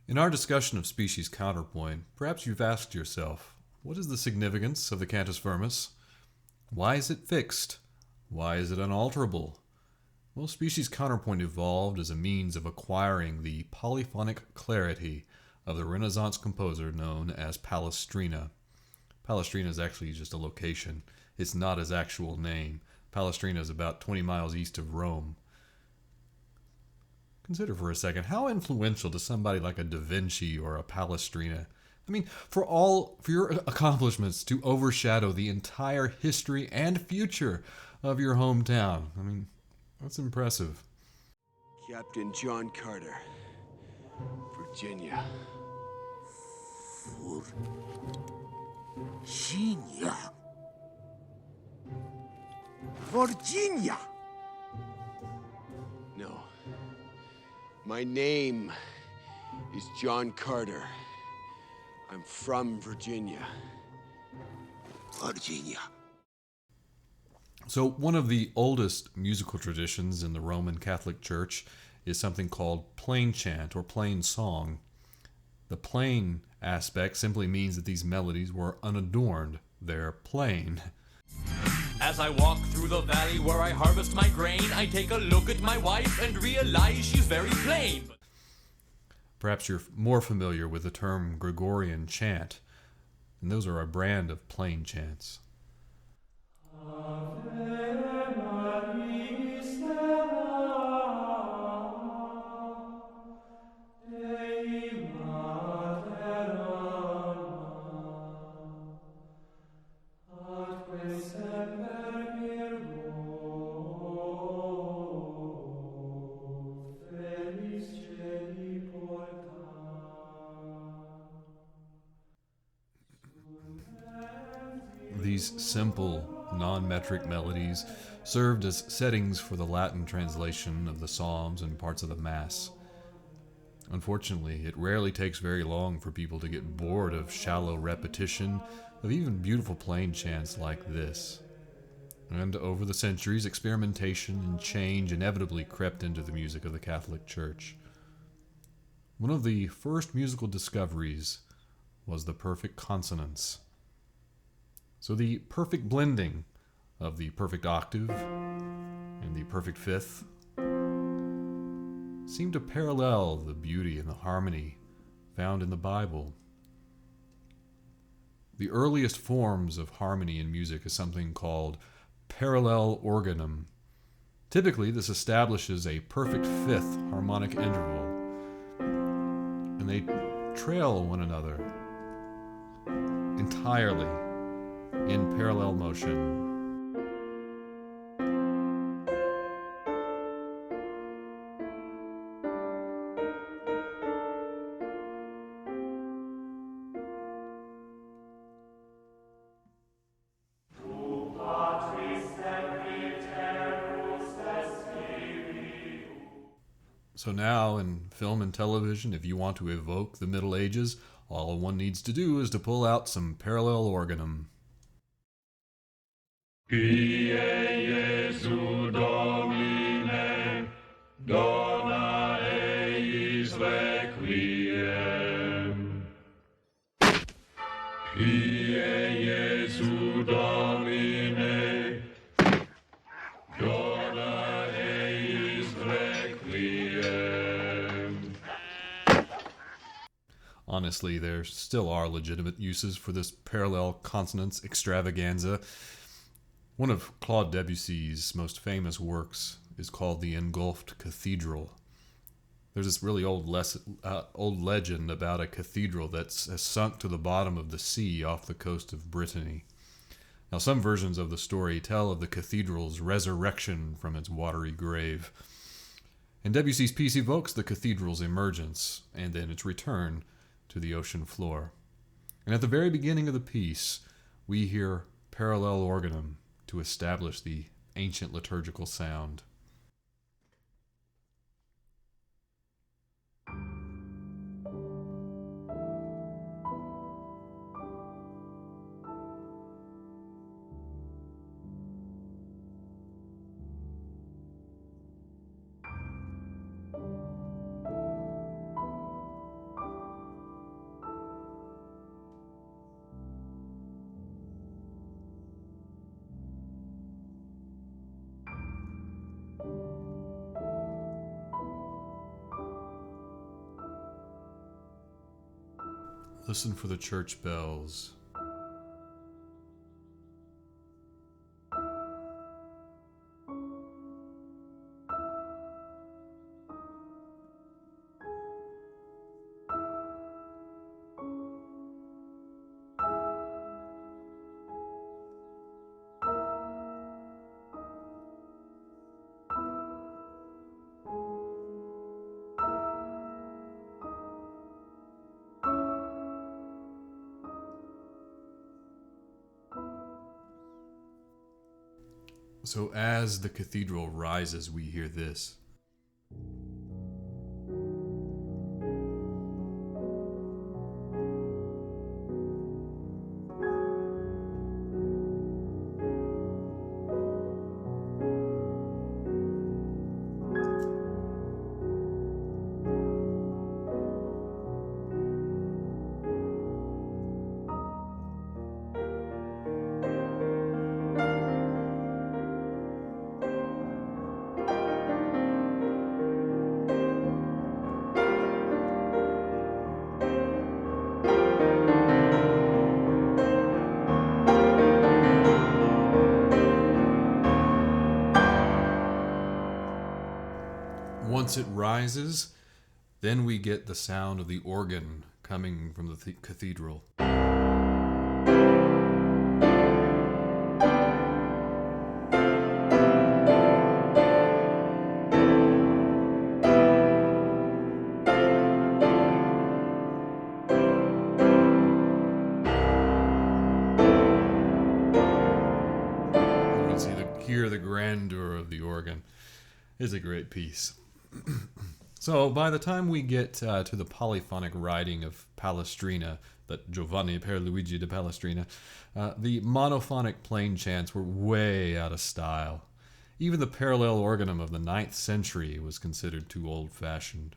In our discussion of species counterpoint, perhaps you've asked yourself, what is the significance of the cantus firmus? Why is it fixed? Why is it unalterable? Well, species counterpoint evolved as a means of acquiring the polyphonic clarity of the Renaissance composer known as Palestrina. Palestrina is actually just a location. It's not his actual name. Palestrina is about 20 miles east of Rome. Consider for a second, how influential does somebody like a Da Vinci or a Palestrina? I mean, for your accomplishments to overshadow the entire history and future of your hometown. I mean, that's impressive. Captain John Carter, Virginia. Virginia. Virginia. No. My name is John Carter. I'm from Virginia. Virginia. So, one of the oldest musical traditions in the Roman Catholic Church is something called plain chant or plain song. The plain aspect simply means that these melodies were unadorned. They're plain. As I walk through the valley where I harvest my grain, I take a look at my wife and realize she's very plain. Perhaps you're more familiar with the term Gregorian chant, and those are a brand of plain chants. These simple, non-metric melodies served as settings for the Latin translation of the Psalms and parts of the Mass. Unfortunately, it rarely takes very long for people to get bored of shallow repetition of even beautiful plain chants like this. And over the centuries, experimentation and change inevitably crept into the music of the Catholic Church. One of the first musical discoveries was the perfect consonance. So the perfect blending of the perfect octave and the perfect fifth seem to parallel the beauty and the harmony found in the Bible. The earliest forms of harmony in music is something called parallel organum. Typically, this establishes a perfect fifth harmonic interval, and they trail one another entirely in parallel motion. So now, in film and television, if you want to evoke the Middle Ages, all one needs to do is to pull out some parallel organum. Pie Jesu Domine, dona eis requiem. Pie Jesu Domine, dona eis requiem. Honestly, there still are legitimate uses for this parallel consonance extravaganza. One of Claude Debussy's most famous works is called The Engulfed Cathedral. There's this really old legend about a cathedral that has sunk to the bottom of the sea off the coast of Brittany. Now, some versions of the story tell of the cathedral's resurrection from its watery grave. And Debussy's piece evokes the cathedral's emergence and then its return to the ocean floor. And at the very beginning of the piece, we hear parallel organum to establish the ancient liturgical sound. Listen for the church bells. So as the cathedral rises, we hear this. Once it rises, then we get the sound of the organ coming from the cathedral. You can hear the grandeur of the organ. It's a great piece. So by the time we get to the polyphonic writing of Palestrina, that Giovanni Pierluigi de Palestrina, the monophonic plain chants were way out of style. Even the parallel organum of the 9th century was considered too old-fashioned.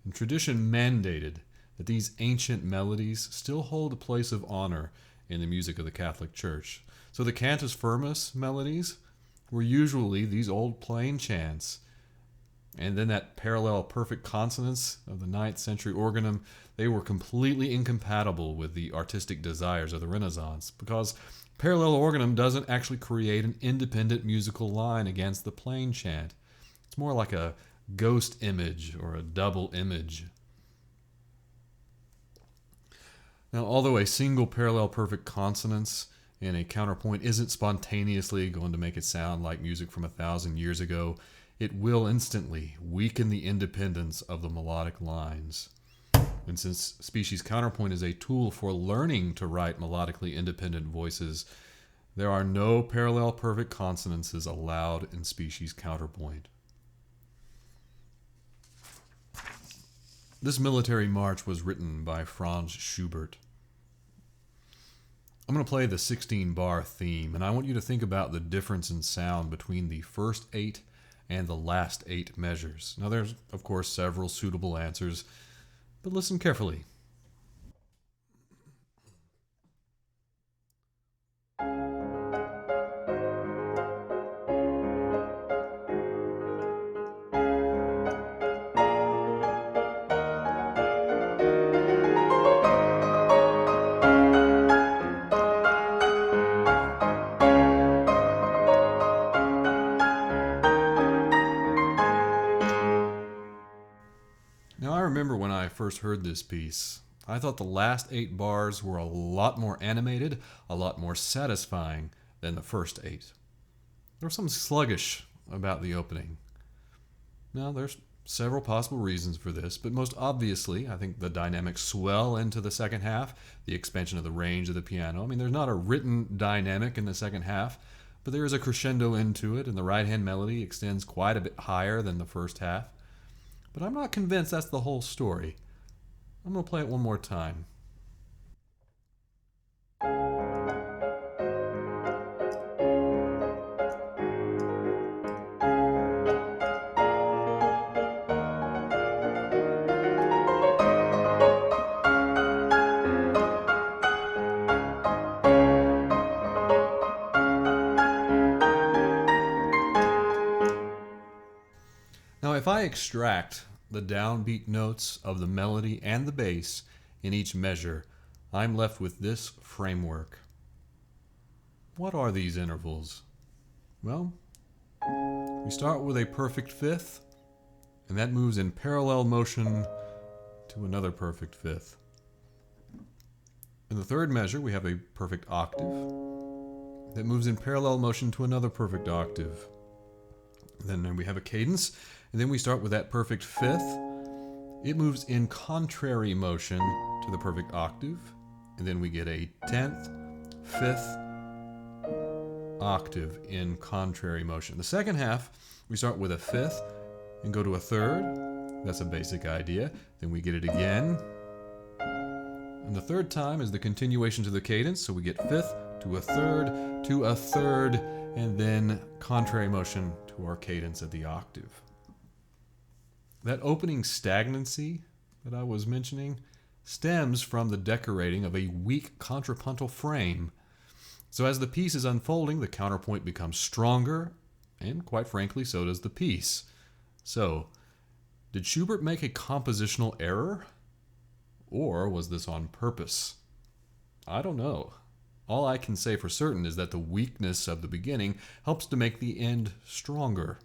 And tradition mandated that these ancient melodies still hold a place of honor in the music of the Catholic Church. So the cantus firmus melodies were usually these old plain chants. And then that parallel perfect consonance of the 9th century organum, they were completely incompatible with the artistic desires of the Renaissance, because parallel organum doesn't actually create an independent musical line against the plain chant. It's more like a ghost image or a double image. Now, although a single parallel perfect consonance in a counterpoint isn't spontaneously going to make it sound like music from 1,000 years ago, it will instantly weaken the independence of the melodic lines. And since species counterpoint is a tool for learning to write melodically independent voices, there are no parallel perfect consonances allowed in species counterpoint. This military march was written by Franz Schubert. I'm going to play the 16-bar theme, and I want you to think about the difference in sound between the first 8 and the last 8 measures. Now there's, of course, several suitable answers, but listen carefully. Now, I remember when I first heard this piece, I thought the last 8 bars were a lot more animated, a lot more satisfying than the first 8. There was something sluggish about the opening. Now, there's several possible reasons for this, but most obviously, I think the dynamics swell into the second half, the expansion of the range of the piano. I mean, there's not a written dynamic in the second half, but there is a crescendo into it, and the right-hand melody extends quite a bit higher than the first half. But I'm not convinced that's the whole story. I'm going to play it one more time. Now, if I extract the downbeat notes of the melody and the bass in each measure, I'm left with this framework. What are these intervals? Well, we start with a perfect fifth, and that moves in parallel motion to another perfect fifth. In the third measure, we have a perfect octave that moves in parallel motion to another perfect octave. Then we have a cadence, and then we start with that perfect fifth. It moves in contrary motion to the perfect octave, and then we get a 10th, 5th octave in contrary motion. The second half, we start with a 5th and go to a 3rd. That's a basic idea. Then we get it again. And the third time is the continuation to the cadence, so we get 5th to a 3rd to a 3rd, and then contrary motion to our cadence at the octave. That opening stagnancy that I was mentioning stems from the decorating of a weak contrapuntal frame. So as the piece is unfolding, the counterpoint becomes stronger, and quite frankly, so does the piece. So, did Schubert make a compositional error? Or was this on purpose? I don't know. All I can say for certain is that the weakness of the beginning helps to make the end stronger.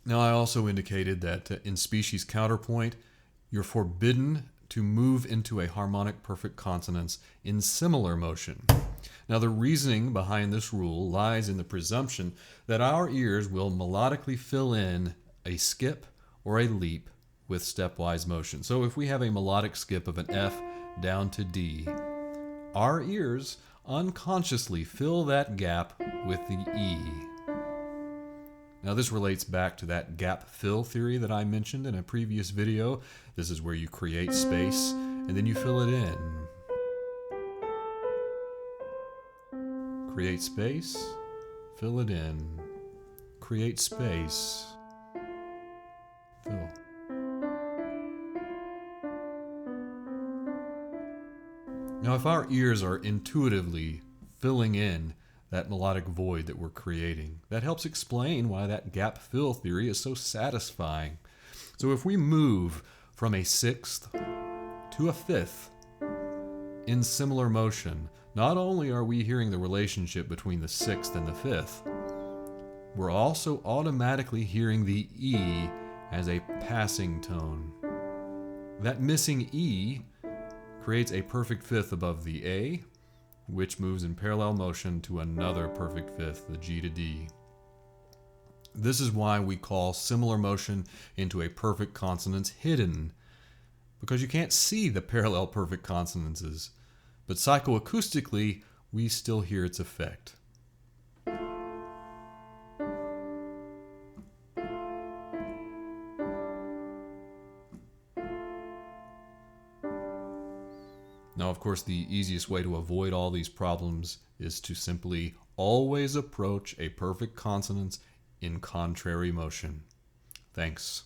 Now, I also indicated that in species counterpoint, you're forbidden to move into a harmonic perfect consonance in similar motion. Now, the reasoning behind this rule lies in the presumption that our ears will melodically fill in a skip or a leap with stepwise motion. So if we have a melodic skip of an F down to D, our ears unconsciously fill that gap with the E. Now this relates back to that gap fill theory that I mentioned in a previous video. This is where you create space and then you fill it in. Create space, fill it in. Create space, fill. Now, if our ears are intuitively filling in that melodic void that we're creating, that helps explain why that gap fill theory is so satisfying. So if we move from a 6th to a 5th in similar motion, not only are we hearing the relationship between the 6th and the 5th, we're also automatically hearing the E as a passing tone. That missing E creates a perfect fifth above the A, which moves in parallel motion to another perfect fifth, the G to D. This is why we call similar motion into a perfect consonance hidden, because you can't see the parallel perfect consonances, but psychoacoustically, we still hear its effect. Now, of course, the easiest way to avoid all these problems is to simply always approach a perfect consonance in contrary motion. Thanks.